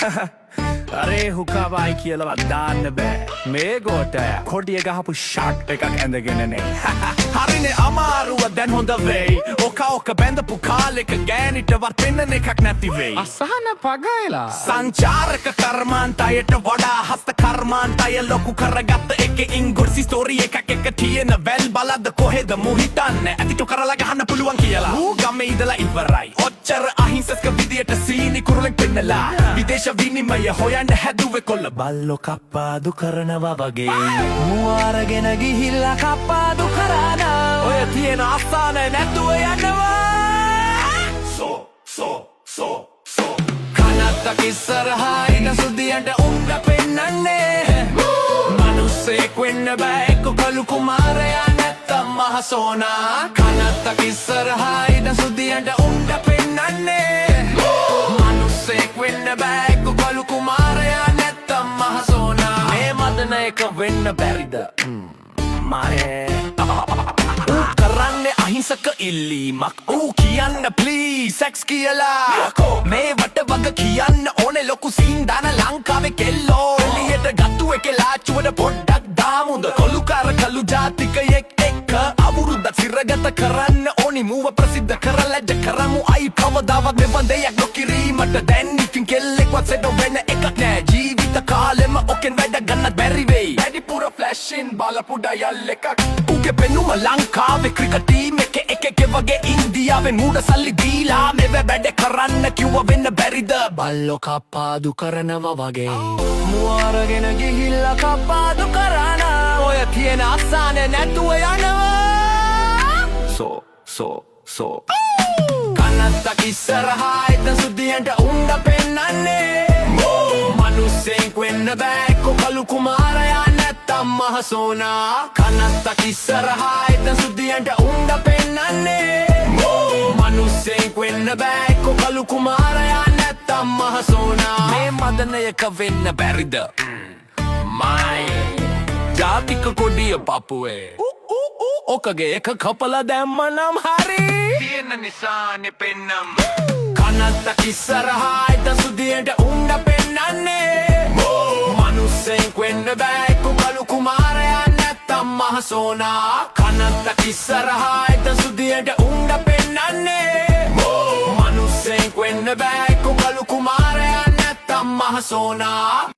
अरे हुक्काबाई කියලා දාන්න බෑ මේ කොට කොඩිය ගහපු ෂාට් එකක් ඇඳගෙන නේ හරිනේ අමාරුව දැන් හොඳ වෙයි ඔක බැඳපු කාලෙක ගෑනිට වර්තෙන්න එකක් නැති වෙයි අසහන පගයලා සංචාරක කර්මාන්තයට වඩා හස්ත කර්මාන්තය ලොකු කරගත්ත එකේ ඉංගුර්සි ස්ටෝරි එකක් එක තියෙන වැල් බලද්ද කොහෙද මුහිතන්නේ ඇතිට කරලා ගහන්න පුළුවන් කියලා ඌ ගමේ ඉඳලා ඉවරයි ඔච්චර අහිංසක විදියට සීනි කුරුලෙක් පෙන්නලා විදේශ විනිමය හොයන්න හැදුවේ කොල්ල බල්ලෝ කප්පාදු කරනවා වගේ මුවාරගෙන ගිහිල්ලා කප්පාදු කරානා ඔය තියෙන අස්සාන නැතුව යනවා කනත්තක ඉස්සරහා ඉන්න සුදියන්ට උන්ට පෙන්නන්නේ මනුස්සෙක් වෙන්න බෑ එක්ක කළු කුමාරයා නැත්තම් මහසෝනා කනත්තක ඉස්සරහා ඉන්න සුදියන්ට උන්ට පෙන්නන්නේ මනුස්සෙක් වෙන්න බෑ එක්ක කළු කුමාරයා නැත්තම් මහසෝනා මේ මදන එක වෙන්න බැරිද මායේ කරන්නේ අහිංසක ඉල්ලීමක් ඌ කියන්න ප්ලීස් සෙක්ස් කියලා මේ වට වග කියන්න ඕනේ ලොකු සීන් දාන ලංකාවේ කෙල්ලෝ එළියට ගත්තු එකේ ලාච්චුවට පොඩ්ඩක් දාමුද කොළුකාර කළු ජාතිකයෙක් එක්ක අවුරුද්දක් සිරගත කරන්න ඕනි මූව ප්‍රසිද්ධ කරලා ජ කරමු අයි කවදාවත් මෙබඳයක් නොකිරීමට දැන් ඉතින් කෙල්ලෙක්වත් සෙඩ වෙන එකක් නෑ ජීවිත කාලෙම ඔකෙන් වැඩ ගන්නත් බැරි වෙයි වැඩිපුර ෆ්ලැෂින් බලපු ඩයල් එකක් උගේ පෙනුම ලංකාවේ ක්‍රිකට් ටීම් එකේ වගේ ඉන්දියාවෙන් ඌට සල්ලි දීලා මෙව වැඩ කරන්න කිව්ව වෙන්න බැරිද බල්ලෝ කප්පාදු කරනවා වගේ මුවාරගෙන ගිහිල්ලා කප්පාදු කරානා ඔය තියෙන අස්සාන නැතුව යනවා කනත්තක ඉස්සරහා ඉන්න සුදියන්ට උන්ට පෙන්නන්නේ මනුස්සෙක් වෙන්න බෑ එක්ක කළු කුමාරයා නැත්තම් මහසෝනා කනත්තක ඉස්සරහා ඉන්න සුදියන්ට උන්ට පෙන්නන්නේ මනුස්සෙක් වෙන්න බෑ එක්ක කළු කුමාරයා නැත්තම් මහසෝනා මේ මදනයක වෙන්න බැරිද මයි ජාතික කොඩිය පපුවේ ඔකගේ එක කපලා දැම්ම නම් හරි තියෙන නිසානේ පෙන්නම් කනත්තක ඉස්සරහා ඉන්න සුදියට උන්ට පෙන්නන්නේ මනුස්සෙක් වෙන්න බෑ එක්ක කළු කුමාරයා නැත්තම් මහසෝනා කනත්තක ඉස්සරහා ඉන්න සුදියට උන්ට පෙන්නන්නේ මනුස්සෙක් වෙන්න බෑ එක්ක කළු කුමාරයා නැත්තම් මහසෝනා